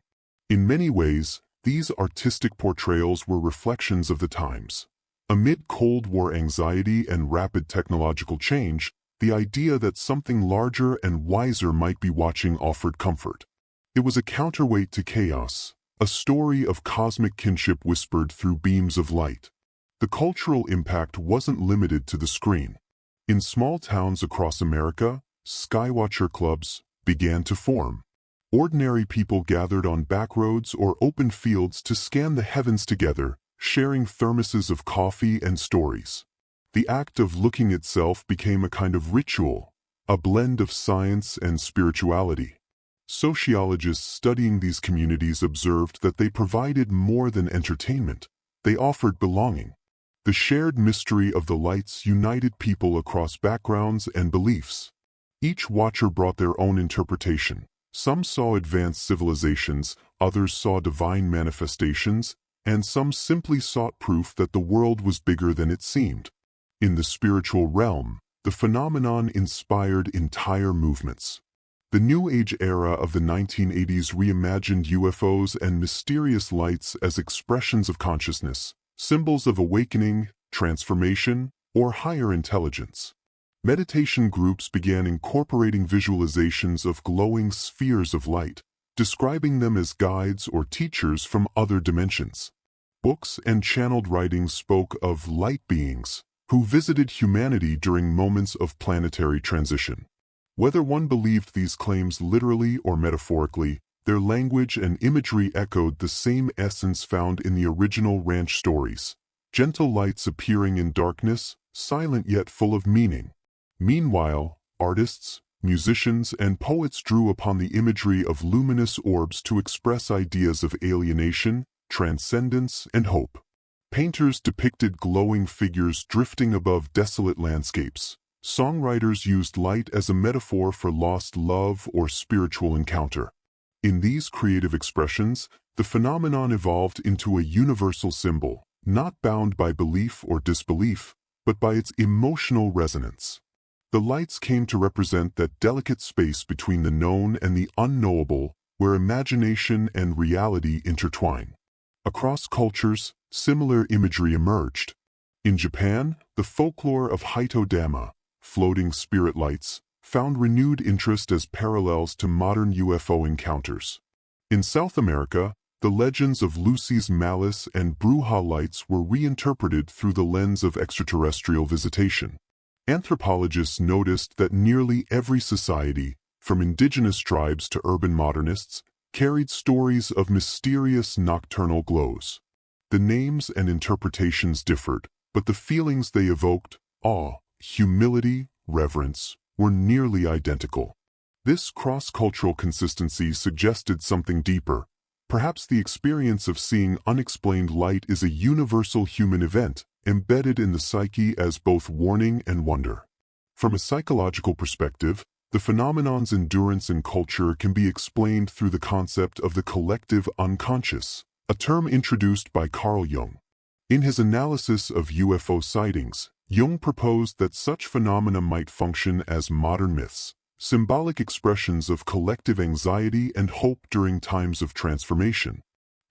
In many ways, these artistic portrayals were reflections of the times. Amid Cold War anxiety and rapid technological change, the idea that something larger and wiser might be watching offered comfort. It was a counterweight to chaos, a story of cosmic kinship whispered through beams of light. The cultural impact wasn't limited to the screen. In small towns across America, skywatcher clubs began to form. Ordinary people gathered on back roads or open fields to scan the heavens together, sharing thermoses of coffee and stories. The act of looking itself became a kind of ritual, a blend of science and spirituality. Sociologists studying these communities observed that they provided more than entertainment. They offered belonging. The shared mystery of the lights united people across backgrounds and beliefs. Each watcher brought their own interpretation. Some saw advanced civilizations, others saw divine manifestations, and some simply sought proof that the world was bigger than it seemed. In the spiritual realm, the phenomenon inspired entire movements. The New Age era of the 1980s reimagined UFOs and mysterious lights as expressions of consciousness, symbols of awakening, transformation, or higher intelligence. Meditation groups began incorporating visualizations of glowing spheres of light, describing them as guides or teachers from other dimensions. Books and channeled writings spoke of light beings who visited humanity during moments of planetary transition. Whether one believed these claims literally or metaphorically, Their language and imagery echoed the same essence found in the original ranch stories. Gentle lights appearing in darkness, silent yet full of meaning. Meanwhile, artists, musicians, and poets drew upon the imagery of luminous orbs to express ideas of alienation, transcendence, and hope. Painters depicted glowing figures drifting above desolate landscapes. Songwriters used light as a metaphor for lost love or spiritual encounter. In these creative expressions, the phenomenon evolved into a universal symbol, not bound by belief or disbelief, but by its emotional resonance. The lights came to represent that delicate space between the known and the unknowable, where imagination and reality intertwine. Across cultures, similar imagery emerged. In Japan, the folklore of Haito-dama, floating spirit lights, found renewed interest as parallels to modern UFO encounters. In South America, the legends of Lucy's Malice and Bruja lights were reinterpreted through the lens of extraterrestrial visitation. Anthropologists noticed that nearly every society, from indigenous tribes to urban modernists, carried stories of mysterious nocturnal glows. The names and interpretations differed, but the feelings they evoked, awe, humility, reverence, were nearly identical. This cross-cultural consistency suggested something deeper. Perhaps the experience of seeing unexplained light is a universal human event, embedded in the psyche as both warning and wonder. From a psychological perspective, the phenomenon's endurance in culture can be explained through the concept of the collective unconscious, a term introduced by Carl Jung. In his analysis of UFO sightings, Jung proposed that such phenomena might function as modern myths, symbolic expressions of collective anxiety and hope during times of transformation.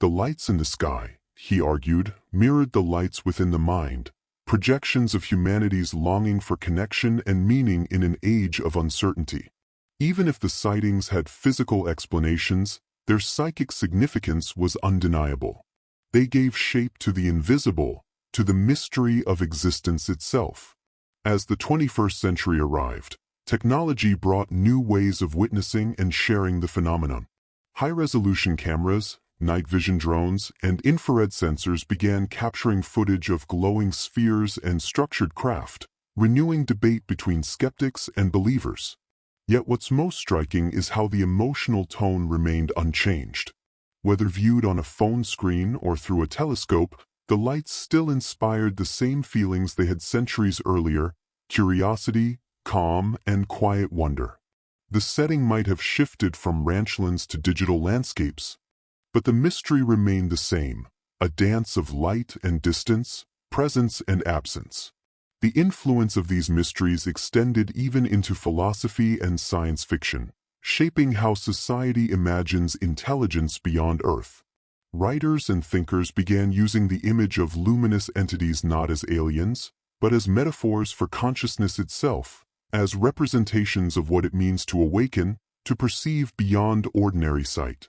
The lights in the sky, he argued, mirrored the lights within the mind, projections of humanity's longing for connection and meaning in an age of uncertainty. Even if the sightings had physical explanations, their psychic significance was undeniable. They gave shape to the invisible, to the mystery of existence itself. As the 21st century arrived, technology brought new ways of witnessing and sharing the phenomenon. High-resolution cameras, night vision drones, and infrared sensors began capturing footage of glowing spheres and structured craft, renewing debate between skeptics and believers. Yet what's most striking is how the emotional tone remained unchanged. Whether viewed on a phone screen or through a telescope, the lights still inspired the same feelings they had centuries earlier: curiosity, calm, and quiet wonder. The setting might have shifted from ranchlands to digital landscapes, but the mystery remained the same, a dance of light and distance, presence and absence. The influence of these mysteries extended even into philosophy and science fiction, shaping how society imagines intelligence beyond Earth. Writers and thinkers began using the image of luminous entities not as aliens, but as metaphors for consciousness itself, as representations of what it means to awaken, to perceive beyond ordinary sight.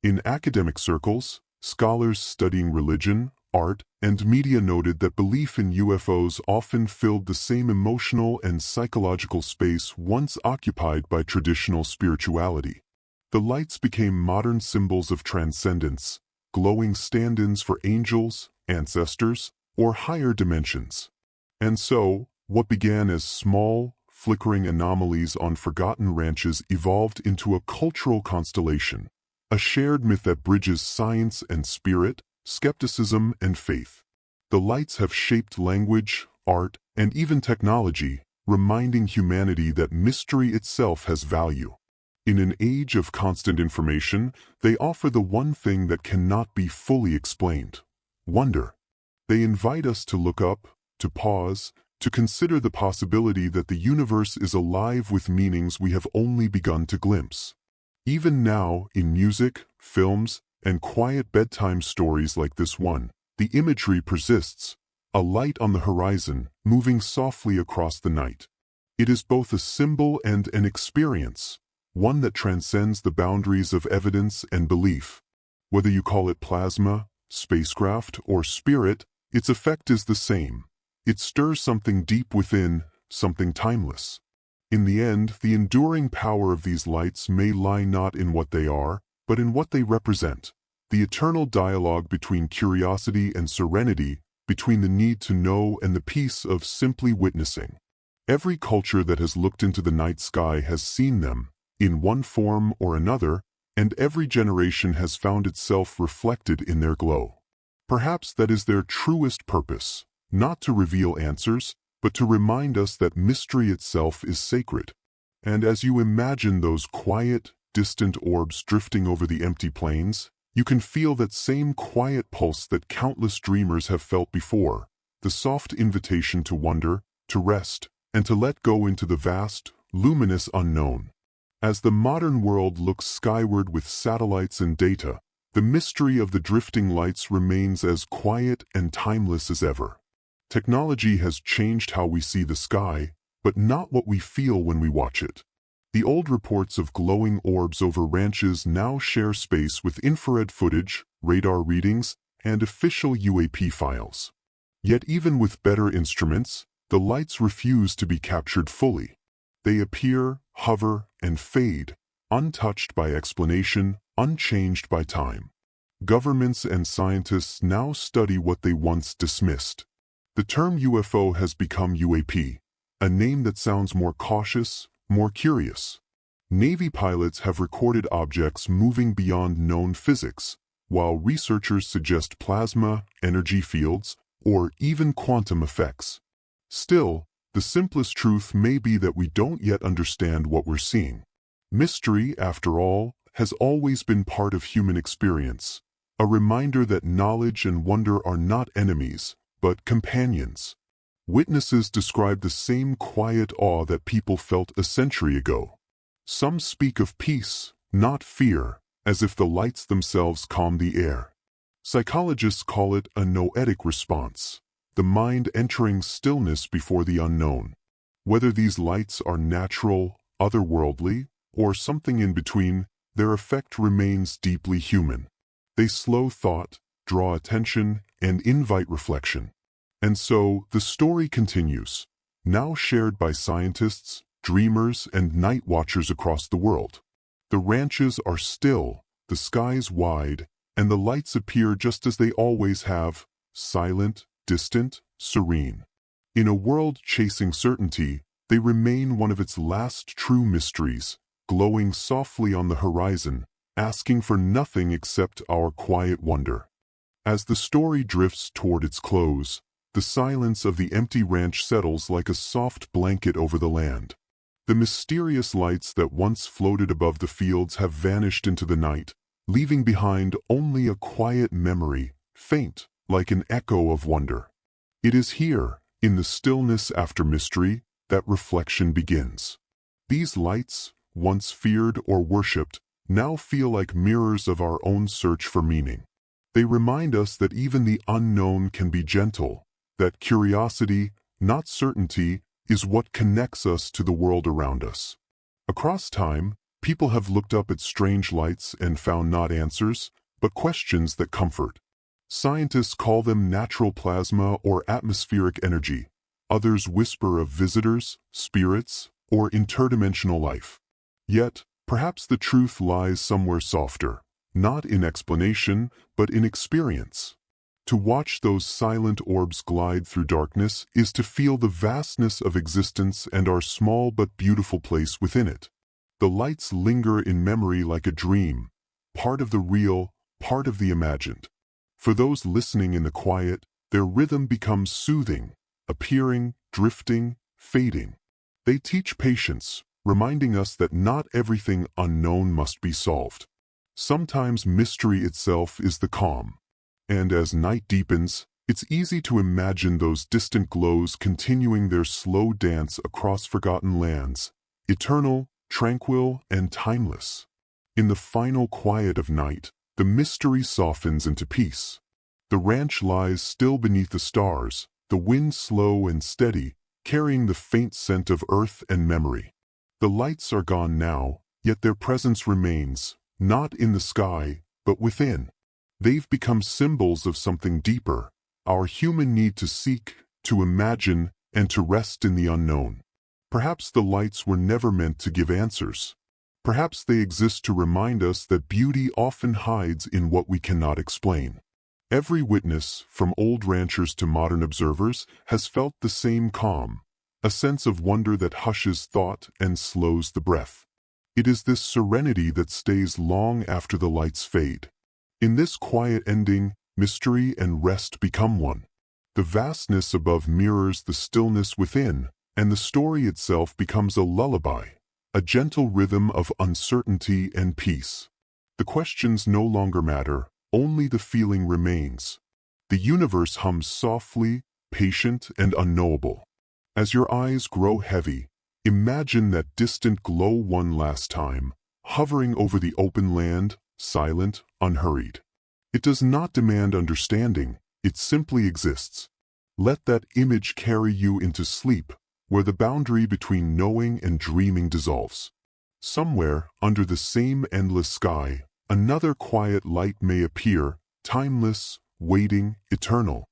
In academic circles, scholars studying religion, art, and media noted that belief in UFOs often filled the same emotional and psychological space once occupied by traditional spirituality. The lights became modern symbols of transcendence, glowing stand-ins for angels, ancestors, or higher dimensions. And so, what began as small, flickering anomalies on forgotten ranches evolved into a cultural constellation, a shared myth that bridges science and spirit, skepticism and faith. The lights have shaped language, art, and even technology, reminding humanity that mystery itself has value. In an age of constant information, they offer the one thing that cannot be fully explained: wonder. They invite us to look up, to pause, to consider the possibility that the universe is alive with meanings we have only begun to glimpse. Even now, in music, films, and quiet bedtime stories like this one, the imagery persists: a light on the horizon, moving softly across the night. It is both a symbol and an experience, one that transcends the boundaries of evidence and belief. Whether you call it plasma, spacecraft, or spirit, its effect is the same. It stirs something deep within, something timeless. In the end, the enduring power of these lights may lie not in what they are, but in what they represent. The eternal dialogue between curiosity and serenity, between the need to know and the peace of simply witnessing. Every culture that has looked into the night sky has seen them, in one form or another, and every generation has found itself reflected in their glow. Perhaps that is their truest purpose, not to reveal answers, but to remind us that mystery itself is sacred. And as you imagine those quiet, distant orbs drifting over the empty plains, you can feel that same quiet pulse that countless dreamers have felt before, the soft invitation to wonder, to rest, and to let go into the vast, luminous unknown. As the modern world looks skyward with satellites and data, the mystery of the drifting lights remains as quiet and timeless as ever. Technology has changed how we see the sky, but not what we feel when we watch it. The old reports of glowing orbs over ranches now share space with infrared footage, radar readings, and official UAP files. Yet even with better instruments, the lights refuse to be captured fully. They appear, hover, and fade, untouched by explanation, unchanged by time. Governments and scientists now study what they once dismissed. The term UFO has become UAP, a name that sounds more cautious, more curious. Navy pilots have recorded objects moving beyond known physics, while researchers suggest plasma, energy fields, or even quantum effects. Still, the simplest truth may be that we don't yet understand what we're seeing. Mystery, after all, has always been part of human experience, a reminder that knowledge and wonder are not enemies, but companions. Witnesses describe the same quiet awe that people felt a century ago. Some speak of peace, not fear, as if the lights themselves calm the air. Psychologists call it a noetic response, the mind entering stillness before the unknown. Whether these lights are natural, otherworldly, or something in between, their effect remains deeply human. They slow thought, draw attention, and invite reflection. And so, the story continues, now shared by scientists, dreamers, and night watchers across the world. The ranches are still, the skies wide, and the lights appear just as they always have, silent, distant, serene. In a world chasing certainty, they remain one of its last true mysteries, glowing softly on the horizon, asking for nothing except our quiet wonder. As the story drifts toward its close, the silence of the empty ranch settles like a soft blanket over the land. The mysterious lights that once floated above the fields have vanished into the night, leaving behind only a quiet memory, faint, like an echo of wonder. It is here, in the stillness after mystery, that reflection begins. These lights, once feared or worshipped, now feel like mirrors of our own search for meaning. They remind us that even the unknown can be gentle, that curiosity, not certainty, is what connects us to the world around us. Across time, people have looked up at strange lights and found not answers, but questions that comfort. Scientists call them natural plasma or atmospheric energy. Others whisper of visitors, spirits, or interdimensional life. Yet, perhaps the truth lies somewhere softer, not in explanation, but in experience. To watch those silent orbs glide through darkness is to feel the vastness of existence and our small but beautiful place within it. The lights linger in memory like a dream, part of the real, part of the imagined. For those listening in the quiet, their rhythm becomes soothing, appearing, drifting, fading. They teach patience, reminding us that not everything unknown must be solved. Sometimes mystery itself is the calm. And as night deepens, it's easy to imagine those distant glows continuing their slow dance across forgotten lands, eternal, tranquil, and timeless. In the final quiet of night, the mystery softens into peace. The ranch lies still beneath the stars, the wind slow and steady, carrying the faint scent of earth and memory. The lights are gone now, yet their presence remains, not in the sky, but within. They've become symbols of something deeper, our human need to seek, to imagine, and to rest in the unknown. Perhaps the lights were never meant to give answers. Perhaps they exist to remind us that beauty often hides in what we cannot explain. Every witness, from old ranchers to modern observers, has felt the same calm, a sense of wonder that hushes thought and slows the breath. It is this serenity that stays long after the lights fade. In this quiet ending, mystery and rest become one. The vastness above mirrors the stillness within, and the story itself becomes a lullaby, a gentle rhythm of uncertainty and peace. The questions no longer matter, only the feeling remains. The universe hums softly, patient and unknowable. As your eyes grow heavy, imagine that distant glow one last time, hovering over the open land, silent, unhurried. It does not demand understanding, it simply exists. Let that image carry you into sleep, where the boundary between knowing and dreaming dissolves. Somewhere, under the same endless sky, another quiet light may appear, timeless, waiting, eternal.